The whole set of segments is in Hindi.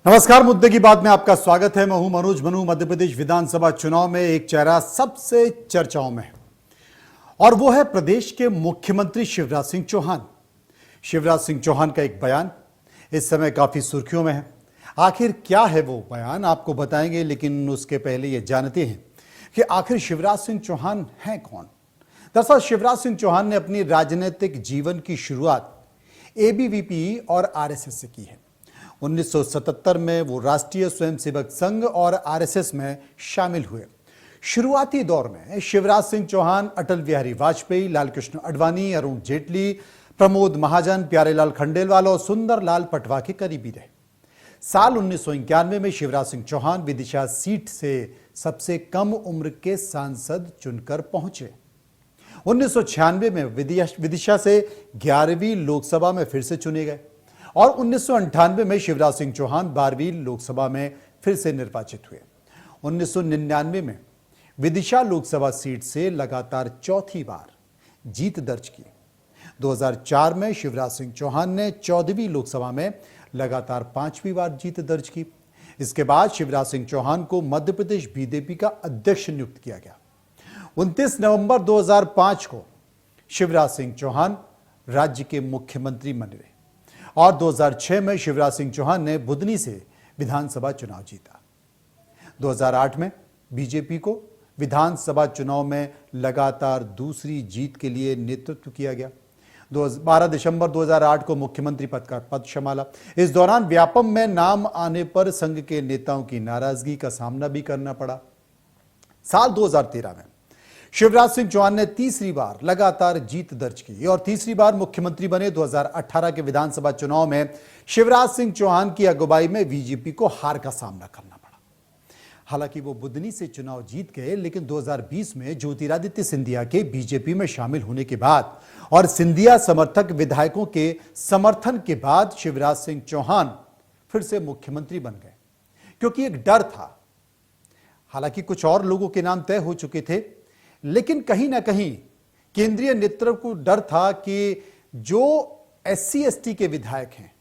नमस्कार, मुद्दे की बात में आपका स्वागत है। मैं हूं मनोज मनु। मध्य प्रदेश विधानसभा चुनाव में एक चेहरा सबसे चर्चाओं में है और वो है प्रदेश के मुख्यमंत्री शिवराज सिंह चौहान। शिवराज सिंह चौहान का एक बयान इस समय काफी सुर्खियों में है। आखिर क्या है वो बयान, आपको बताएंगे, लेकिन उसके पहले ये जानते हैं कि आखिर शिवराज सिंह चौहान हैं कौन। दरअसल शिवराज सिंह चौहान ने अपनी राजनीतिक जीवन की शुरुआत एबीवीपी और आरएसएस से की है। 1977 में वो राष्ट्रीय स्वयंसेवक संघ और आरएसएस में शामिल हुए। शुरुआती दौर में शिवराज सिंह चौहान अटल बिहारी वाजपेयी, लालकृष्ण आडवाणी, अरुण जेटली, प्रमोद महाजन, प्यारेलाल खंडेलवाल और सुंदरलाल पटवा के करीबी रहे। साल 1991 में शिवराज सिंह चौहान विदिशा सीट से सबसे कम उम्र के सांसद चुनकर पहुंचे। 1996 में विदिशा से 11वीं लोकसभा में फिर से चुने गए और 1998 में शिवराज सिंह चौहान 12वीं लोकसभा में फिर से निर्वाचित हुए। 1999 में विदिशा लोकसभा सीट से लगातार चौथी बार जीत दर्ज की। 2004 में शिवराज सिंह चौहान ने 14वीं लोकसभा में लगातार 5वीं बार जीत दर्ज की। इसके बाद शिवराज सिंह चौहान को मध्य प्रदेश बीजेपी का अध्यक्ष नियुक्त किया गया। 29 नवंबर 2005 को शिवराज सिंह चौहान राज्य के मुख्यमंत्री बने और 2006 में शिवराज सिंह चौहान ने बुधनी से विधानसभा चुनाव जीता। 2008 में बीजेपी को विधानसभा चुनाव में लगातार दूसरी जीत के लिए नेतृत्व किया गया। 12 दिसंबर 2008 को मुख्यमंत्री पद का पद संभाला। इस दौरान व्यापम में नाम आने पर संघ के नेताओं की नाराजगी का सामना भी करना पड़ा। साल 2013 में शिवराज सिंह चौहान ने तीसरी बार लगातार जीत दर्ज की और तीसरी बार मुख्यमंत्री बने। 2018 के विधानसभा चुनाव में शिवराज सिंह चौहान की अगुवाई में बीजेपी को हार का सामना करना पड़ा। हालांकि वो बुधनी से चुनाव जीत गए, लेकिन 2020 में ज्योतिरादित्य सिंधिया के बीजेपी में शामिल होने के बाद और सिंधिया समर्थक विधायकों के समर्थन के बाद शिवराज सिंह चौहान फिर से मुख्यमंत्री बन गए, क्योंकि एक डर था। हालांकि कुछ और लोगों के नाम तय हो चुके थे, लेकिन कहीं ना कहीं केंद्रीय नेतृत्व को डर था कि जो एससी एसटी के विधायक हैं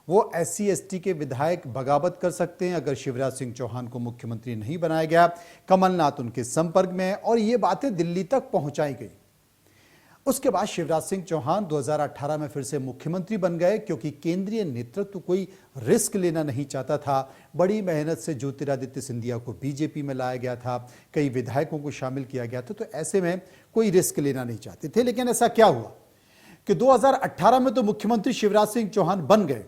वो एससी एसटी के विधायक बगावत कर सकते हैं अगर शिवराज सिंह चौहान को मुख्यमंत्री नहीं बनाया गया। कमलनाथ उनके संपर्क में है और ये बातें दिल्ली तक पहुंचाई गई। उसके बाद शिवराज सिंह चौहान 2018 में फिर से मुख्यमंत्री बन गए, क्योंकि केंद्रीय नेतृत्व कोई रिस्क लेना नहीं चाहता था। बड़ी मेहनत से ज्योतिरादित्य सिंधिया को बीजेपी में लाया गया था, कई विधायकों को शामिल किया गया था, तो ऐसे में कोई रिस्क लेना नहीं चाहते थे। लेकिन ऐसा क्या हुआ कि 2018 में तो मुख्यमंत्री शिवराज सिंह चौहान बन गए,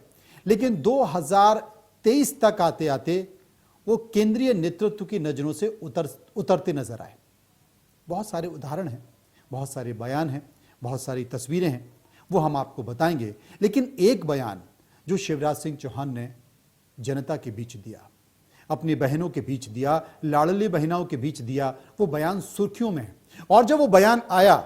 लेकिन 2023 तक आते आते वो केंद्रीय नेतृत्व की नजरों से उतरते नजर आए। बहुत सारे उदाहरण हैं, बहुत सारे बयान हैं, बहुत सारी तस्वीरें हैं, वो हम आपको बताएंगे। लेकिन एक बयान जो शिवराज सिंह चौहान ने जनता के बीच दिया, अपनी बहनों के बीच दिया, लाडली बहनों के बीच दिया, वो बयान सुर्खियों में है। और जब वो बयान आया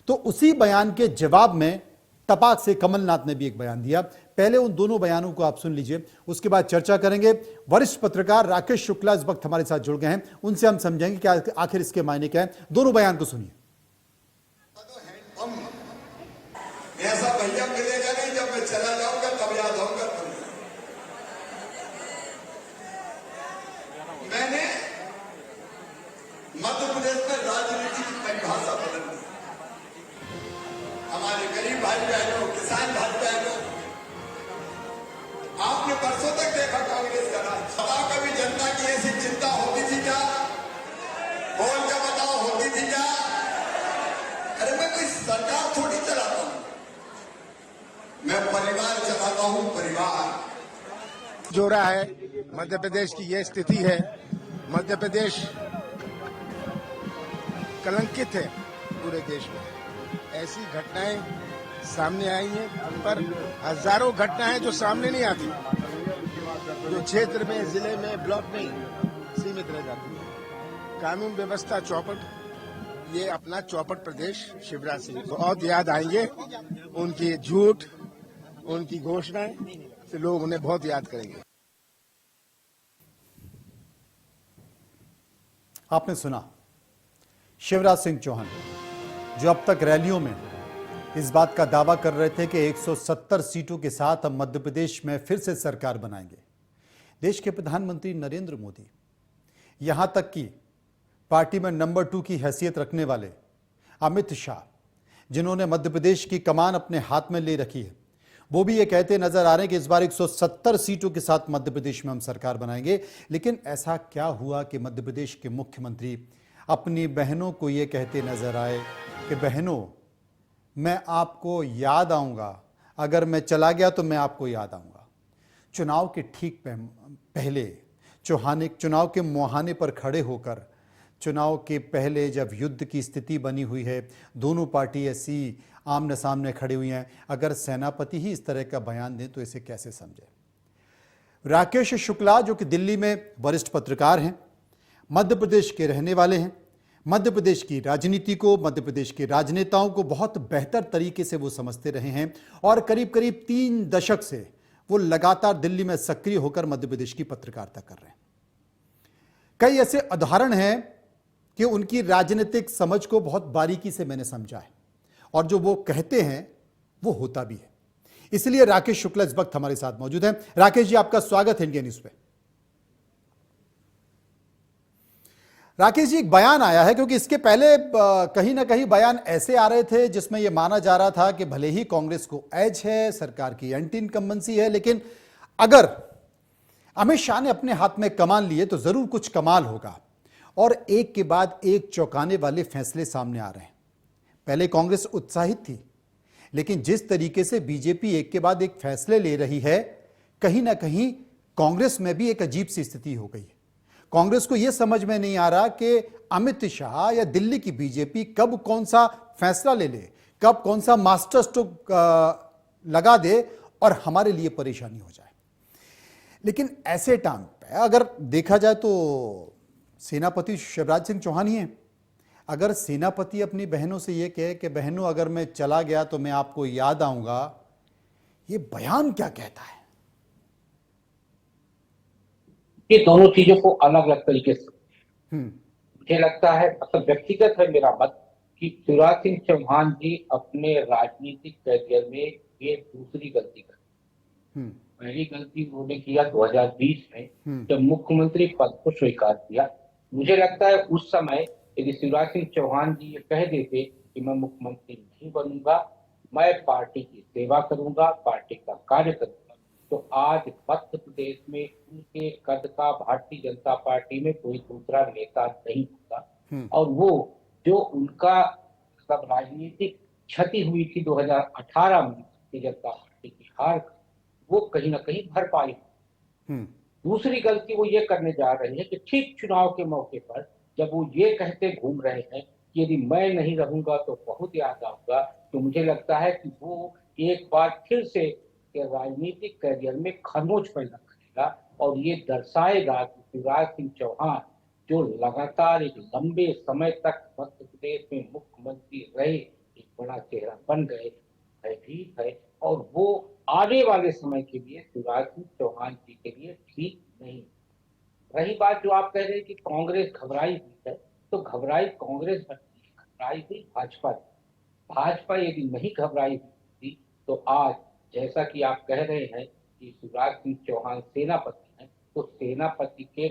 तो उसी बयान के जवाब में तपाक से कमलनाथ ने भी एक बयान दिया। पहले उन दोनों बयानों को आप सुन लीजिए, उसके बाद चर्चा करेंगे। वरिष्ठ पत्रकार राकेश शुक्ला इस वक्त हमारे साथ जुड़ गए हैं, उनसे हम समझेंगे कि आखिर इसके मायने क्या है। दोनों बयान को सुनिए। ऐसा भैया मिलेगा नहीं, जब मैं चला जाऊंगा तब याद होगा तुम्हें। मैंने मध्य प्रदेश में राजनीति की परिभाषा बदल दी। हमारे गरीब भाई बहनों, किसान भाई बहनों, आपने बरसों तक देखा कांग्रेस का राज। सदा कभी जनता की ऐसी चिंता होती थी क्या? बोल के बताओ, होती थी क्या? अरे मैं कोई सरकार थोड़ी चलाता हूं, मैं परिवार चलाता हूं। परिवार जो रहा है मध्य प्रदेश की यह स्थिति है। मध्य प्रदेश कलंकित है पूरे देश में। ऐसी घटनाएं सामने आई हैं, पर हजारों घटनाएं जो सामने नहीं आती, जो क्षेत्र में, जिले में, ब्लॉक में सीमित रह जाती है। कानून व्यवस्था चौपट, ये अपना चौपट प्रदेश शिवराज सिंह बहुत याद आएंगे। उनकी झूठ, उनकी घोषणाएं से लोग उन्हें बहुत याद करेंगे। आपने सुना शिवराज सिंह चौहान, जो अब तक रैलियों में इस बात का दावा कर रहे थे कि 170 सीटों के साथ हम मध्य प्रदेश में फिर से सरकार बनाएंगे। देश के प्रधानमंत्री नरेंद्र मोदी, यहां तक कि पार्टी में नंबर 2 की हैसियत रखने वाले अमित शाह, जिन्होंने मध्य प्रदेश की कमान अपने हाथ में ले रखी है, वो भी ये कहते नजर आ रहे हैं कि इस बार 170 सीटों के साथ मध्य प्रदेश में हम सरकार बनाएंगे। लेकिन ऐसा क्या हुआ कि मध्य प्रदेश के मुख्यमंत्री अपनी बहनों को ये कहते नजर आए कि बहनों, मैं आपको याद आऊंगा, अगर मैं चला गया तो मैं आपको याद आऊंगा। चुनाव के ठीक पहले चुनाव के मुहाने पर खड़े होकर, चुनाव के पहले जब युद्ध की स्थिति बनी हुई है, दोनों पार्टी ऐसी आमने सामने खड़ी हुई हैं, अगर सेनापति ही इस तरह का बयान दें तो इसे कैसे समझे। राकेश शुक्ला, जो कि दिल्ली में वरिष्ठ पत्रकार हैं, मध्य प्रदेश के रहने वाले हैं, मध्य प्रदेश की राजनीति को, मध्य प्रदेश के राजनेताओं को बहुत बेहतर तरीके से वो समझते रहे हैं और करीब करीब 3 दशक से वो लगातार दिल्ली में सक्रिय होकर मध्य प्रदेश की पत्रकारिता कर रहे हैं। कई ऐसे उदाहरण हैं कि उनकी राजनीतिक समझ को बहुत बारीकी से मैंने समझा है और जो वो कहते हैं वो होता भी है। इसलिए राकेश शुक्ला इस वक्त हमारे साथ मौजूद हैं। राकेश जी, आपका स्वागत है इंडिया न्यूज पे। राकेश जी, एक बयान आया है, क्योंकि इसके पहले कहीं ना कहीं बयान ऐसे आ रहे थे जिसमें यह माना जा रहा था कि भले ही कांग्रेस को एज है, सरकार की एंटी इनकम्बेंसी है, लेकिन अगर अमित शाह ने अपने हाथ में कमान लिए तो जरूर कुछ कमाल होगा। और एक के बाद एक चौंकाने वाले फैसले सामने आ रहे हैं। पहले कांग्रेस उत्साहित थी, लेकिन जिस तरीके से बीजेपी एक के बाद एक फैसले ले रही है, कहीं ना कहीं कांग्रेस में भी एक अजीब सी स्थिति हो गई है। कांग्रेस को यह समझ में नहीं आ रहा कि अमित शाह या दिल्ली की बीजेपी कब कौन सा फैसला ले ले, कब कौन सा मास्टर स्ट्रोक लगा दे और हमारे लिए परेशानी हो जाए। लेकिन ऐसे टाइम पे अगर देखा जाए तो सेनापति शिवराज सिंह चौहान ही हैं। अगर सेनापति अपनी बहनों से यह कहे कि बहनों, अगर मैं चला गया तो मैं आपको याद आऊंगा, ये बयान क्या कहता है? ये दोनों चीजों को अलग अलग तरीके से हम्म मुझे लगता है, मतलब व्यक्तिगत है मेरा मत, कि शिवराज सिंह चौहान जी अपने राजनीतिक करियर में ये दूसरी गलती कर। हम्म पहली गलती उन्होंने किया 2020 में जब मुख्यमंत्री पद को स्वीकार किया। मुझे लगता है उस समय यदि शिवराज सिंह चौहान जी ये कह देते कि मैं मुख्यमंत्री नहीं बनूंगा, मैं पार्टी की सेवा करूंगा, पार्टी का कार्य करूंगा, तो आज मध्य प्रदेश में उनके कद का भारतीय जनता पार्टी में कोई दूसरा नेता नहीं होगा। और वो जो उनका सब राजनीतिक क्षति हुई थी 2018 में भारतीय जनता पार्टी की हार, वो कहीं ना कहीं भरपाई। दूसरी गलती वो ये करने जा रहे हैं कि ठीक चुनाव के मौके पर जब वो ये कहते घूम रहे हैं कि यदि मैं नहीं रहूंगा तो बहुत याद आऊंगा, तो मुझे लगता है कि वो एक बार फिर से राजनीतिक करियर में खरोंच पैदा करेगा और ये दर्शाएगा कि शिवराज सिंह चौहान जो लगातार एक लंबे समय तक मध्य प्रदेश में मुख्यमंत्री रहे, एक बड़ा चेहरा बन गए, भयभीत है और वो आने वाले समय के लिए शिवराज सिंह चौहान जी के लिए ठीक नहीं। रही बात जो आप कह रहे हैं कि कांग्रेस घबराई हुई है, तो घबराई कांग्रेस नहीं, घबराई हुई भाजपा। भाजपा यदि नहीं घबराई हुई तो आज जैसा कि आप कह रहे हैं कि शिवराज सिंह चौहान सेनापति हैं, तो सेनापति के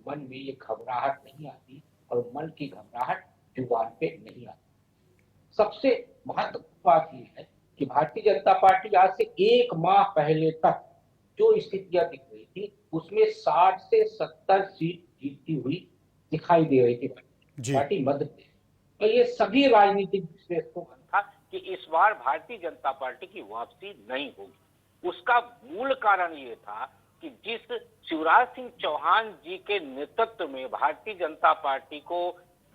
मन में ये घबराहट नहीं आती और मन की घबराहट जुबान पे नहीं आती। सबसे महत्वपूर्ण बात यह है कि भारतीय जनता पार्टी आज से 1 माह पहले तक जो स्थितियां दिख रही थी उसमें 60 से 70 सीट जीतती हुई दिखाई दे रही थी पार्टी मध्य प्रदेश। तो ये सभी राजनीतिक विश्लेषकों का था कि इस बार भारतीय जनता पार्टी की वापसी नहीं होगी। उसका मूल कारण ये था कि जिस शिवराज सिंह चौहान जी के नेतृत्व में भारतीय जनता पार्टी को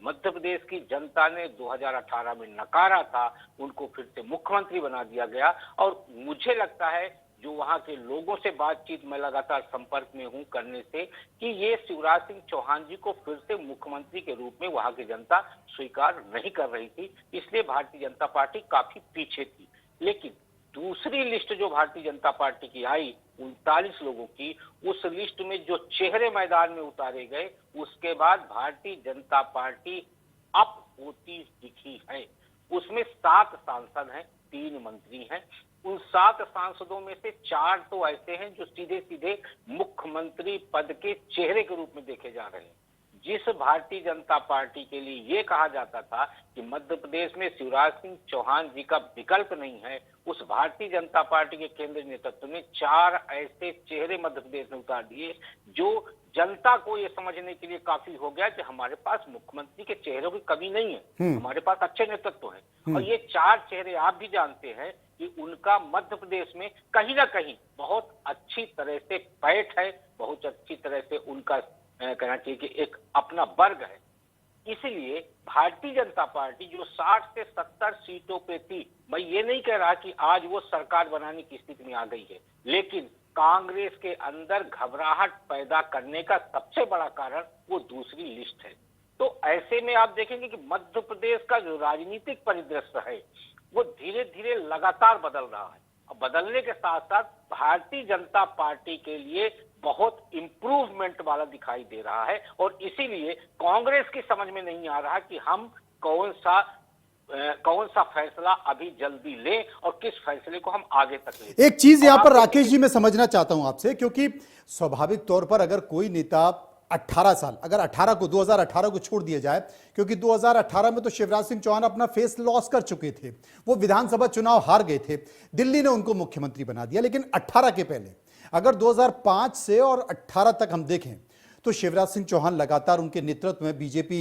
मध्य प्रदेश की जनता ने 2018 में नकारा था, उनको फिर से मुख्यमंत्री बना दिया गया। और मुझे लगता है जो वहां के लोगों से बातचीत में लगातार संपर्क में हूं करने से, कि ये शिवराज सिंह चौहान जी को फिर से मुख्यमंत्री के रूप में वहां की जनता स्वीकार नहीं कर रही थी, इसलिए भारतीय जनता पार्टी काफी पीछे थी। लेकिन दूसरी लिस्ट जो भारतीय जनता पार्टी की आई 39 लोगों की, उस लिस्ट में जो चेहरे मैदान में उतारे गए, उसके बाद भारतीय जनता पार्टी अप होती दिखी है। उसमें 7 सांसद हैं, 3 मंत्री हैं। उन 7 सांसदों में से 4 तो ऐसे हैं जो सीधे सीधे मुख्यमंत्री पद के चेहरे के रूप में देखे जा रहे हैं। जिस भारतीय जनता पार्टी के लिए ये कहा जाता था कि मध्य प्रदेश में शिवराज सिंह चौहान जी का विकल्प नहीं है, उस भारतीय जनता पार्टी के केंद्रीय नेतृत्व ने 4 ऐसे चेहरे मध्य प्रदेश में उतार दिए जो जनता को ये समझने के लिए काफी हो गया कि हमारे पास मुख्यमंत्री के चेहरों की कमी नहीं है, हमारे पास अच्छे नेतृत्व हैं। और ये 4 चेहरे आप भी जानते हैं कि उनका मध्य प्रदेश में कहीं ना कहीं बहुत अच्छी तरह से पैठ है, बहुत अच्छी तरह से उनका कहना चाहिए कि एक अपना वर्ग है। इसलिए भारतीय जनता पार्टी जो 60 से 70 सीटों पे थी, मैं ये नहीं कह रहा कि आज वो सरकार बनाने की स्थिति में आ गई है, लेकिन कांग्रेस के अंदर घबराहट पैदा करने का सबसे बड़ा कारण वो दूसरी लिस्ट है। तो ऐसे में आप देखेंगे कि मध्य प्रदेश का जो राजनीतिक परिदृश्य है वो धीरे धीरे लगातार बदल रहा है। और बदलने के साथ साथ भारतीय जनता पार्टी के लिए बहुत इंप्रूवमेंट वाला दिखाई दे रहा है। और इसीलिए कांग्रेस की समझ में नहीं आ रहा कि हम कौन सा फैसला अभी जल्दी लें और किस फैसले को हम आगे तक लें। एक चीज यहां पर राकेश जी मैं समझना चाहता हूं आपसे, क्योंकि स्वाभाविक तौर पर अगर कोई नेता 18 साल, अगर 2018 को छोड़ दिया जाए, क्योंकि 2018 में तो शिवराज सिंह चौहान अपना फेस लॉस कर चुके थे, वो विधानसभा चुनाव हार गए थे, दिल्ली ने उनको मुख्यमंत्री बना दिया। लेकिन 18 के पहले अगर 2005 से और 18 तक हम देखें तो शिवराज सिंह चौहान लगातार उनके नेतृत्व में बीजेपी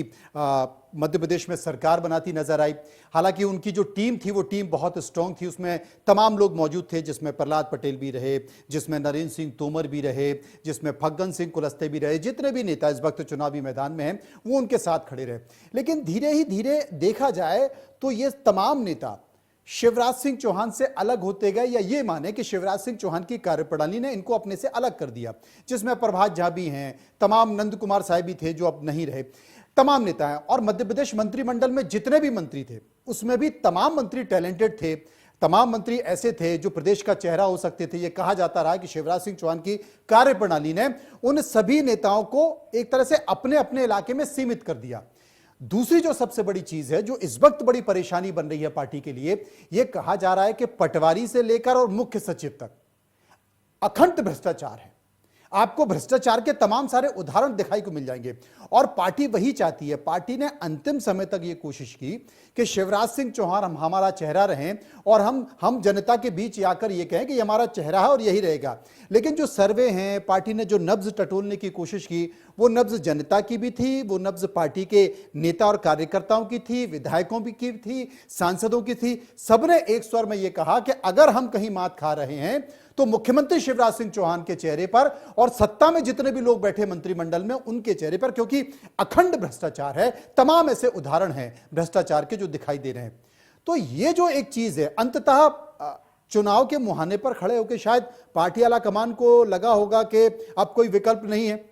मध्य प्रदेश में सरकार बनाती नजर आई। हालांकि उनकी जो टीम थी वो टीम बहुत स्ट्रांग थी, उसमें तमाम लोग मौजूद थे, जिसमें प्रहलाद पटेल भी रहे, जिसमें नरेंद्र सिंह तोमर भी रहे, जिसमें फग्गन सिंह कुलस्ते भी रहे, जितने भी नेता इस वक्त चुनावी मैदान में हैं वो उनके साथ खड़े रहे। लेकिन धीरे ही धीरे देखा जाए तो ये तमाम नेता शिवराज सिंह चौहान से अलग होते गए, या ये माने कि शिवराज सिंह चौहान की कार्यप्रणाली ने इनको अपने से अलग कर दिया, जिसमें प्रभात झा भी हैं, तमाम नंद कुमार साहब भी थे जो अब नहीं रहे, तमाम नेता हैं। और मध्य प्रदेश मंत्रिमंडल में जितने भी मंत्री थे उसमें भी तमाम मंत्री टैलेंटेड थे, तमाम मंत्री ऐसे थे जो प्रदेश का चेहरा हो सकते थे। ये कहा जाता रहा कि शिवराज सिंह चौहान की कार्यप्रणाली ने उन सभी नेताओं को एक तरह से अपने अपने इलाके में सीमित कर दिया। दूसरी जो सबसे बड़ी चीज है जो इस वक्त बड़ी परेशानी बन रही है पार्टी के लिए, यह कहा जा रहा है कि पटवारी से लेकर और मुख्य सचिव तक अखंड भ्रष्टाचार है। आपको भ्रष्टाचार के तमाम सारे उदाहरण दिखाई को मिल जाएंगे। और पार्टी वही चाहती है, पार्टी ने अंतिम समय तक यह कोशिश की कि शिवराज सिंह चौहान हमारा चेहरा रहें और हम जनता के बीच आकर यह कहें कि यह हमारा चेहरा है और यही रहेगा। लेकिन जो सर्वे हैं, पार्टी ने जो नब्ज टटोलने की कोशिश की, वो नब्ज जनता की भी थी, वो नब्ज पार्टी के नेता और कार्यकर्ताओं की थी, विधायकों की थी, सांसदों की थी। सबने एक स्वर में यह कहा कि अगर हम कहीं मात खा रहे हैं तो मुख्यमंत्री शिवराज सिंह चौहान के चेहरे पर और सत्ता में जितने भी लोग बैठे मंत्रिमंडल में उनके चेहरे पर, क्योंकि अखंड भ्रष्टाचार है। तमाम ऐसे उदाहरण हैं भ्रष्टाचार के जो दिखाई दे रहे हैं। तो ये जो एक चीज है, अंततः चुनाव के मुहाने पर खड़े होकर शायद पार्टी आला कमान को लगा होगा कि अब कोई विकल्प नहीं है,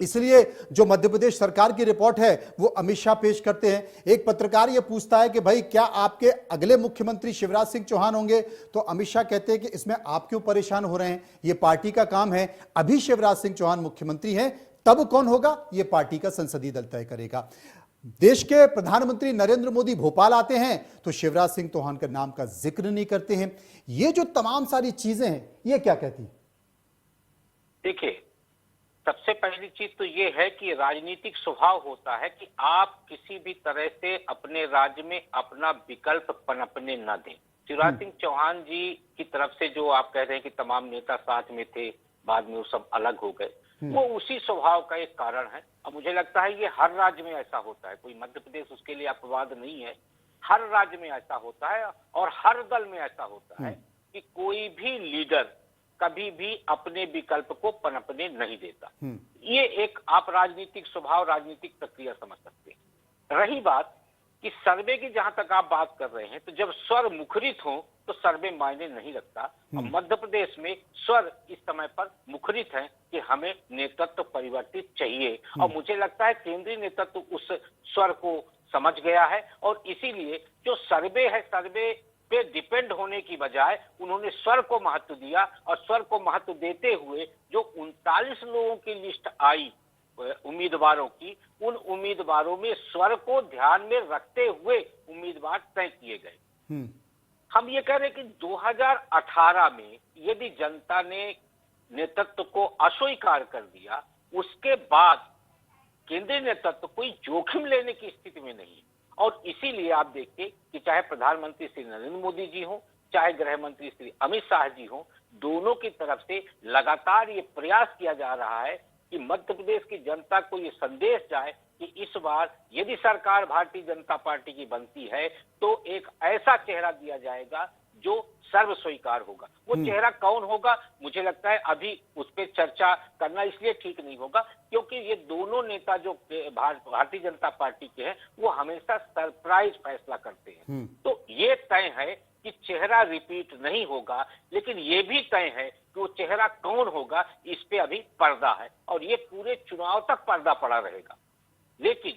इसलिए जो मध्य प्रदेश सरकार की रिपोर्ट है वो अमित शाह पेश करते हैं। एक पत्रकार ये पूछता है कि भाई क्या आपके अगले मुख्यमंत्री शिवराज सिंह चौहान होंगे, तो अमित शाह कहते हैं कि इसमें आप क्यों परेशान हो रहे हैं, ये पार्टी का काम है। अभी शिवराज सिंह चौहान मुख्यमंत्री हैं, तब कौन होगा ये पार्टी का संसदीय दल तय करेगा। देश के प्रधानमंत्री नरेंद्र मोदी भोपाल आते हैं तो शिवराज सिंह चौहान के नाम का जिक्र नहीं करते हैं। ये जो तमाम सारी चीजें हैं ये क्या कहती हैं? देखिए, सबसे पहली चीज तो ये है कि राजनीतिक स्वभाव होता है कि आप किसी भी तरह से अपने राज्य में अपना विकल्प पनपने न दें। शिवराज सिंह चौहान जी की तरफ से जो आप कह रहे हैं कि तमाम नेता साथ में थे, बाद में वो सब अलग हो गए, वो उसी स्वभाव का एक कारण है। और मुझे लगता है ये हर राज्य में ऐसा होता है, कोई मध्य प्रदेश उसके लिए अपवाद नहीं है। हर राज्य में ऐसा होता है और हर दल में ऐसा होता है कि कोई भी लीडर कभी भी अपने विकल्प को पनपने नहीं देता। ये एक आप राजनीतिक स्वभाव, राजनीतिक प्रक्रिया समझ सकते हैं। रही बात कि सर्वे की, जहां तक आप बात कर रहे हैं, तो जब स्वर मुखरित हो तो सर्वे मायने नहीं रखता। और मध्य प्रदेश में स्वर इस समय पर मुखरित है कि हमें नेतृत्व परिवर्तित चाहिए, और मुझे लगता है केंद्रीय नेतृत्व उस स्वर को समझ गया है। और इसीलिए जो सर्वे है, सर्वे पे डिपेंड होने की बजाय उन्होंने स्वर को महत्व दिया, और स्वर को महत्व देते हुए जो 39 लोगों की लिस्ट आई उम्मीदवारों की, उन उम्मीदवारों में स्वर को ध्यान में रखते हुए उम्मीदवार तय किए गए। हम ये कह रहे हैं कि 2018 में यदि जनता ने नेतृत्व को अस्वीकार कर दिया, उसके बाद केंद्रीय नेतृत्व कोई जोखिम लेने की स्थिति में नहीं। और इसीलिए आप देखिए कि चाहे प्रधानमंत्री श्री नरेंद्र मोदी जी हो, चाहे गृह मंत्री श्री अमित शाह जी हो, दोनों की तरफ से लगातार ये प्रयास किया जा रहा है कि मध्य प्रदेश की जनता को ये संदेश जाए कि इस बार यदि सरकार भारतीय जनता पार्टी की बनती है तो एक ऐसा चेहरा दिया जाएगा जो सर्व स्वीकार होगा। वो चेहरा कौन होगा, मुझे लगता है अभी उस पर चर्चा करना इसलिए ठीक नहीं होगा क्योंकि ये दोनों नेता जो भारतीय जनता पार्टी के हैं वो हमेशा सरप्राइज फैसला करते हैं। तो ये तय है कि चेहरा रिपीट नहीं होगा, लेकिन ये भी तय है कि वो चेहरा कौन होगा, इस पे अभी पर्दा है और ये पूरे चुनाव तक पर्दा पड़ा रहेगा। लेकिन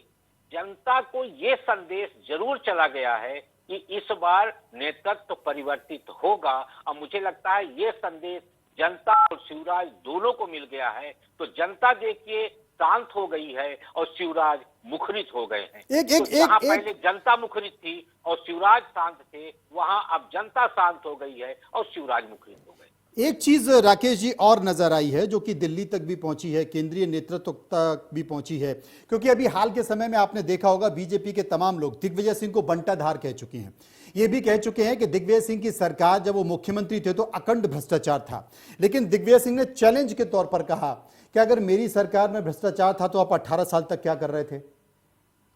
जनता को ये संदेश जरूर चला गया है कि इस बार नेतृत्व परिवर्तित होगा और मुझे लगता है ये संदेश जनता और शिवराज दोनों को मिल गया है। तो जनता देखिए शांत हो गई है और शिवराज मुखरित हो गए हैं। तो जहां पहले जनता मुखरित थी और शिवराज शांत थे, वहां अब जनता शांत हो गई है और शिवराज मुखरित हो गए। एक चीज राकेश जी और नजर आई है जो कि दिल्ली तक भी पहुंची है, केंद्रीय नेतृत्व तक भी पहुंची है, क्योंकि अभी हाल के समय में आपने देखा होगा बीजेपी के तमाम लोग दिग्विजय सिंह को बंटाधार कह चुके हैं। ये भी कह चुके हैं कि दिग्विजय सिंह की सरकार जब वो मुख्यमंत्री थे तो अखंड भ्रष्टाचार था, लेकिन दिग्विजय सिंह ने चैलेंज के तौर पर कहा कि अगर मेरी सरकार में भ्रष्टाचार था तो आप 18 साल तक क्या कर रहे थे?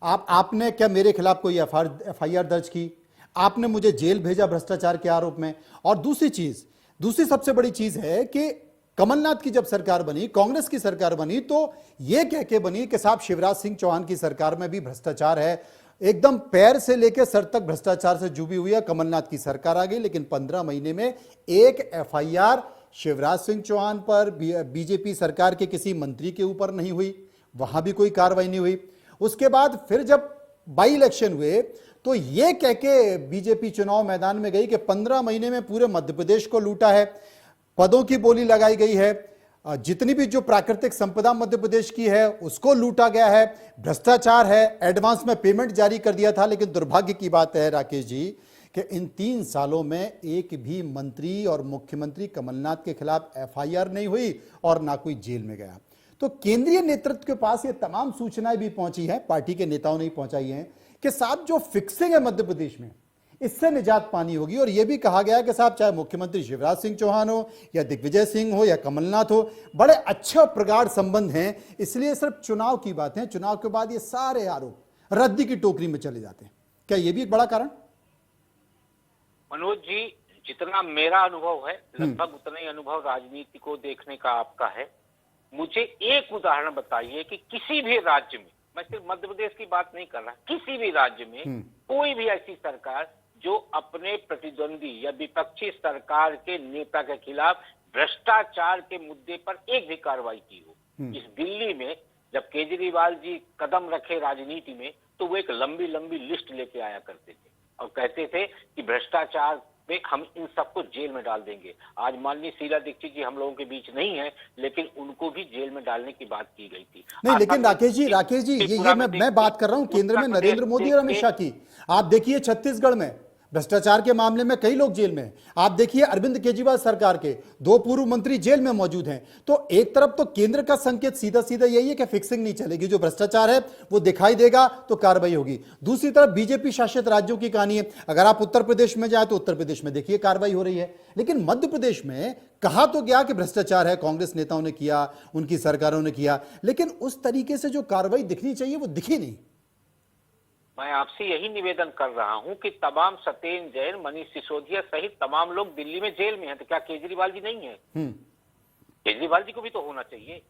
आपने क्या मेरे खिलाफ कोई एफआईआर दर्ज की? आपने मुझे जेल भेजा भ्रष्टाचार के आरोप में। और दूसरी सबसे बड़ी चीज है कि कमलनाथ की जब सरकार बनी, कांग्रेस की सरकार बनी, तो यह कह के बनी कि साहब शिवराज सिंह चौहान की सरकार में भी भ्रष्टाचार है, एकदम पैर से लेकर सर तक भ्रष्टाचार से डूबी हुई है। कमलनाथ की सरकार आ गई, लेकिन 15 महीने में एक एफआईआर शिवराज सिंह चौहान पर, बीजेपी सरकार के किसी मंत्री के ऊपर नहीं हुई, वहां भी कोई कार्रवाई नहीं हुई। उसके बाद फिर जब बाई इलेक्शन हुए तो यह कह के बीजेपी चुनाव मैदान में गई कि 15 महीने में पूरे मध्य प्रदेश को लूटा है, पदों की बोली लगाई गई है, जितनी भी जो प्राकृतिक संपदा मध्य प्रदेश की है उसको लूटा गया है, भ्रष्टाचार है, एडवांस में पेमेंट जारी कर दिया था। लेकिन दुर्भाग्य की बात है राकेश जी कि इन 3 सालों में एक भी मंत्री और मुख्यमंत्री कमलनाथ के खिलाफ एफआईआर नहीं हुई और ना कोई जेल में गया। तो केंद्रीय नेतृत्व के पास ये तमाम सूचनाएं भी पहुंची हैं, पार्टी के नेताओं ने ही पहुंचाई हैं कि साहब जो फिक्सिंग है मध्य प्रदेश में, इससे निजात पानी होगी। और यह भी कहा गया कि साहब चाहे मुख्यमंत्री शिवराज सिंह चौहान हो या दिग्विजय सिंह हो या कमलनाथ हो, बड़े अच्छे और प्रगाढ़ संबंध हैं, इसलिए सिर्फ चुनाव की बात है, चुनाव के बाद ये सारे आरोप रद्दी की टोकरी में चले जाते हैं। क्या यह भी एक बड़ा कारण? मनोज जी, जितना मेरा अनुभव है लगभग उतना ही अनुभव राजनीति को देखने का आपका है। मुझे एक उदाहरण बताइए कि किसी भी राज्य में, मैं सिर्फ मध्य प्रदेश की बात नहीं कर रहा, किसी भी राज्य में कोई भी ऐसी सरकार जो अपने प्रतिद्वंदी या विपक्षी सरकार के नेता के खिलाफ भ्रष्टाचार के मुद्दे पर एक भी कार्रवाई की हो। इस दिल्ली में जब केजरीवाल जी कदम रखे राजनीति में तो वो एक लंबी लंबी लिस्ट लेके आया करते थे और कहते थे कि भ्रष्टाचार में हम इन सबको जेल में डाल देंगे। आज माननीय शीला दीक्षित जी हम लोगों के बीच नहीं है, लेकिन उनको भी जेल में डालने की बात की गई थी। नहीं, लेकिन राकेश जी ये मैं बात कर रहा हूं केंद्र में नरेंद्र मोदी और अमित शाह की। आप देखिए छत्तीसगढ़ में भ्रष्टाचार के मामले में कई लोग जेल में हैं। आप देखिए अरविंद केजरीवाल सरकार के 2 पूर्व मंत्री जेल में मौजूद हैं। तो एक तरफ तो केंद्र का संकेत सीधा सीधा यही है कि फिक्सिंग नहीं चलेगी, जो भ्रष्टाचार है वो दिखाई देगा तो कार्रवाई होगी। दूसरी तरफ बीजेपी शासित राज्यों की कहानी है। अगर आप उत्तर प्रदेश में जाए तो उत्तर प्रदेश में देखिए कार्रवाई हो रही है, लेकिन मध्य प्रदेश में कहा तो गया कि भ्रष्टाचार है, कांग्रेस नेताओं ने किया, उनकी सरकारों ने किया, लेकिन उस तरीके से जो कार्रवाई दिखनी चाहिए वो दिखी नहीं। मैं आपसे यही निवेदन कर रहा हूं कि तमाम सत्येंद्र जैन, मनीष सिसोदिया सहित तमाम लोग दिल्ली में जेल में हैं, तो क्या केजरीवाल जी नहीं है? केजरीवाल जी को भी तो होना चाहिए।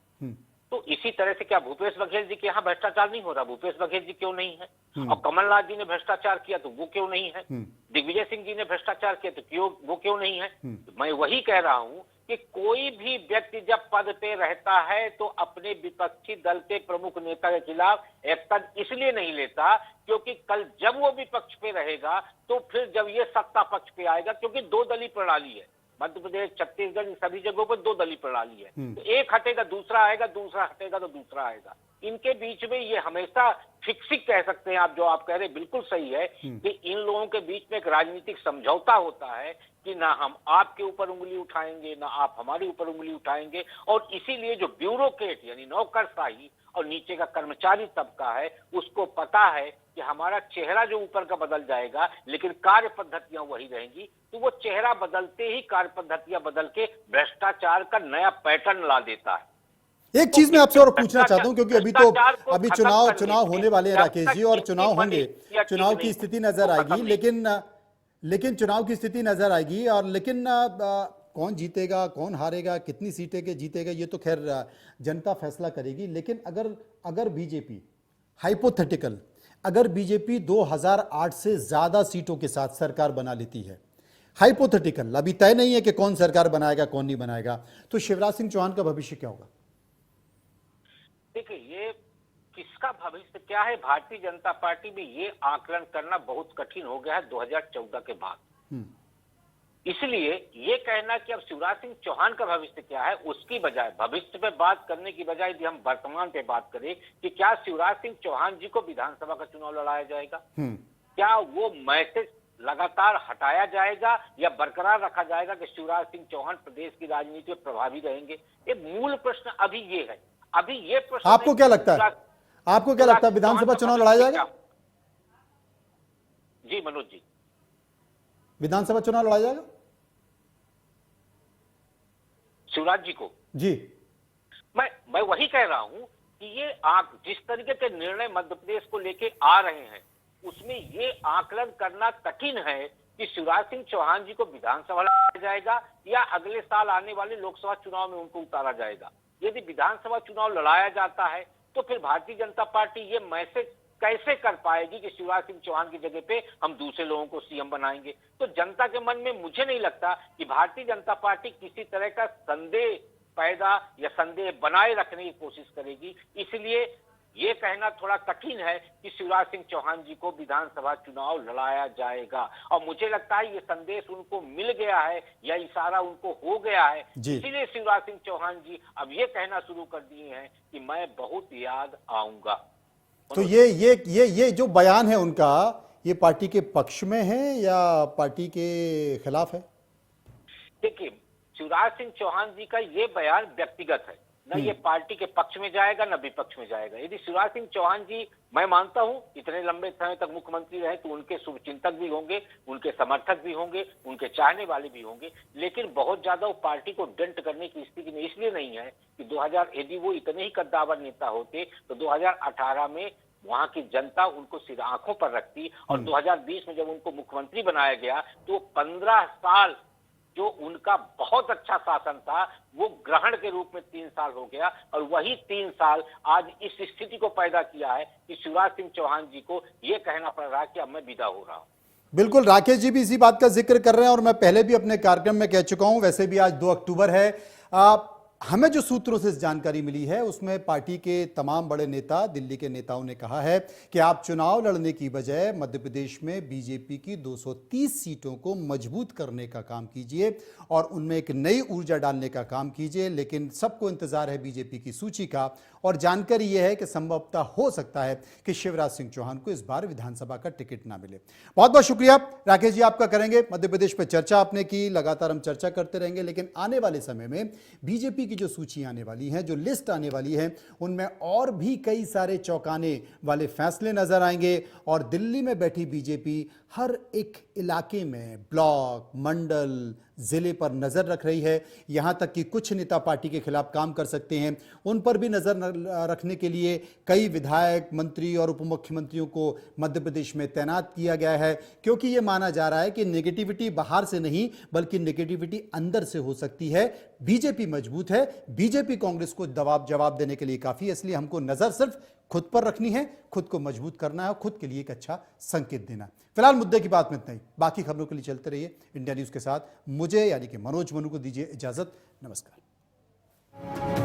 तो इसी तरह से क्या भूपेश बघेल जी के यहाँ भ्रष्टाचार नहीं हो रहा? भूपेश बघेल जी क्यों नहीं है? और कमलनाथ जी ने भ्रष्टाचार किया तो वो क्यों नहीं है? दिग्विजय सिंह जी ने भ्रष्टाचार किया तो वो क्यों नहीं है? मैं वही कह रहा हूं कि कोई भी व्यक्ति जब पद पे रहता है तो अपने विपक्षी दल के प्रमुख नेता के खिलाफ एक्शन इसलिए नहीं लेता क्योंकि कल जब वो विपक्ष पे रहेगा तो फिर जब ये सत्ता पक्ष पे आएगा, क्योंकि 2 दलीय प्रणाली है, मध्य प्रदेश, छत्तीसगढ़, इन सभी जगहों पर 2 दलीय प्रणाली है। तो एक हटेगा दूसरा आएगा, दूसरा हटेगा तो दूसरा आएगा। इनके बीच में ये हमेशा फिक्सिंग कह सकते हैं आप, जो आप कह रहे हैं बिल्कुल सही है कि इन लोगों के बीच में एक राजनीतिक समझौता होता है कि ना हम आपके ऊपर उंगली उठाएंगे, ना आप हमारे ऊपर उंगली उठाएंगे। और इसीलिए जो ब्यूरोक्रेट यानी नौकरशाही और नीचे का कर्मचारी तबका है, उसको पता है कि हमारा चेहरा जो ऊपर का बदल जाएगा लेकिन कार्य पद्धतियां वही रहेंगी। तो वो चेहरा बदलते ही कार्य पद्धतियां बदल के भ्रष्टाचार का नया पैटर्न ला देता है। एक चीज मैं आपसे और पूछना चाहता हूं, क्योंकि अभी चुनाव होने वाले हैं राकेश जी, और चुनाव होंगे, चुनाव की स्थिति नजर आएगी, लेकिन चुनाव की स्थिति नजर आएगी और लेकिन कौन जीतेगा, कौन हारेगा, कितनी सीटें के जीतेगा, ये तो खैर जनता फैसला करेगी। लेकिन अगर बीजेपी हाइपोथेटिकल, अगर बीजेपी 2008 से ज्यादा सीटों के साथ सरकार बना लेती है, हाइपोथेटिकल, अभी तय नहीं है कि कौन सरकार बनाएगा कौन नहीं बनाएगा, तो शिवराज सिंह चौहान का भविष्य क्या होगा? देखिए, ये किसका भविष्य क्या है, भारतीय जनता पार्टी में ये आकलन करना बहुत कठिन हो गया है 2014 के बाद। इसलिए ये कहना कि अब शिवराज सिंह चौहान का भविष्य क्या है, उसकी बजाय, भविष्य पे बात करने की बजाय यदि हम वर्तमान पे बात करें कि क्या शिवराज सिंह चौहान जी को विधानसभा का चुनाव लड़ाया जाएगा, क्या वो मैसेज लगातार हटाया जाएगा या बरकरार रखा जाएगा कि शिवराज सिंह चौहान प्रदेश की राजनीति में प्रभावी रहेंगे? ये मूल प्रश्न अभी ये है। अभी ये प्रश्न आपको क्या लगता है, आपको क्या लगता है विधानसभा चुनाव लड़ाया जाएगा? जी मनोज जी, विधानसभा चुनाव लड़ाया जाएगा शिवराज जी को? जी, मैं वही कह रहा हूं कि ये जिस तरीके के निर्णय मध्य प्रदेश को लेके आ रहे हैं, उसमें ये आकलन करना कठिन है कि शिवराज सिंह चौहान जी को विधानसभा लड़ाया जाएगा या अगले साल आने वाले लोकसभा चुनाव में उनको उतारा जाएगा। यदि विधानसभा चुनाव लड़ाया जाता है तो फिर भारतीय जनता पार्टी ये मैसेज कैसे कर पाएगी कि शिवराज सिंह चौहान की जगह पे हम दूसरे लोगों को सीएम बनाएंगे? तो जनता के मन में मुझे नहीं लगता कि भारतीय जनता पार्टी किसी तरह का संदेह पैदा या संदेह बनाए रखने की कोशिश करेगी। इसलिए ये कहना थोड़ा कठिन है कि शिवराज सिंह चौहान जी को विधानसभा चुनाव लड़ाया जाएगा। और मुझे लगता है ये संदेश उनको मिल गया है या इशारा उनको हो गया है, इसीलिए शिवराज सिंह चौहान जी अब ये कहना शुरू कर दिए हैं कि मैं बहुत याद आऊंगा। तो ये जो बयान है उनका, ये पार्टी के पक्ष में है या पार्टी के खिलाफ है? देखिए, शिवराज सिंह चौहान जी का ये बयान व्यक्तिगत है, न ये पार्टी के पक्ष में जाएगा न विपक्ष में जाएगा। यदि शिवराज सिंह चौहान जी, मैं मानता हूं इतने लंबे समय तक मुख्यमंत्री रहे तो उनके शुभचिंतक भी होंगे, उनके समर्थक भी होंगे, उनके चाहने वाले भी होंगे, लेकिन बहुत ज्यादा वो पार्टी को डेंट करने की स्थिति में इसलिए नहीं है कि यदि वो इतने ही कद्दावर नेता होते तो 2018 में वहां की जनता उनको सिर आंखों पर रखती, और 2020 में जब उनको मुख्यमंत्री बनाया गया तो 15 साल जो उनका बहुत अच्छा शासन था वो ग्रहण के रूप में 3 साल हो गया, और वही 3 साल आज इस स्थिति को पैदा किया है कि शिवराज सिंह चौहान जी को ये कहना पड़ रहा है कि अब मैं विदा हो रहा हूं। बिल्कुल, राकेश जी भी इसी बात का जिक्र कर रहे हैं और मैं पहले भी अपने कार्यक्रम में कह चुका हूं, वैसे भी आज 2 अक्टूबर है। हमें जो सूत्रों से जानकारी मिली है उसमें पार्टी के तमाम बड़े नेता, दिल्ली के नेताओं ने कहा है कि आप चुनाव लड़ने की बजाय मध्य प्रदेश में बीजेपी की 230 सीटों को मजबूत करने का काम कीजिए और उनमें एक नई ऊर्जा डालने का काम कीजिए। लेकिन सबको इंतजार है बीजेपी की सूची का, और जानकारी यह है कि संभवतः हो सकता है कि शिवराज सिंह चौहान को इस बार विधानसभा का टिकट ना मिले। बहुत बहुत शुक्रिया राकेश जी आपका करेंगे। मध्य प्रदेश पर चर्चा आपने की, लगातार हम चर्चा करते रहेंगे, लेकिन आने वाले समय में बीजेपी की जो सूची आने वाली है, जो लिस्ट आने वाली है, उनमें और भी कई सारे चौंकाने वाले फैसले नजर आएंगे। और दिल्ली में बैठी बीजेपी हर एक इलाके में, ब्लॉक, मंडल, जिले पर नजर रख रही है। यहां तक कि कुछ नेता पार्टी के खिलाफ काम कर सकते हैं, उन पर भी नजर रखने के लिए कई विधायक, मंत्री और उप मुख्यमंत्रियों को मध्य प्रदेश में तैनात किया गया है, क्योंकि यह माना जा रहा है कि नेगेटिविटी बाहर से नहीं बल्कि नेगेटिविटी अंदर से हो सकती है। बीजेपी मजबूत है, बीजेपी कांग्रेस को जवाब देने के लिए काफी है, इसलिए हमको नजर सिर्फ खुद पर रखनी है, खुद को मजबूत करना है और खुद के लिए एक अच्छा संकेत देना है। फिलहाल मुद्दे की बात में इतना ही, बाकी खबरों के लिए चलते रहिए इंडिया न्यूज के साथ। मुझे यानी कि मनोज मनु को दीजिए इजाजत। नमस्कार।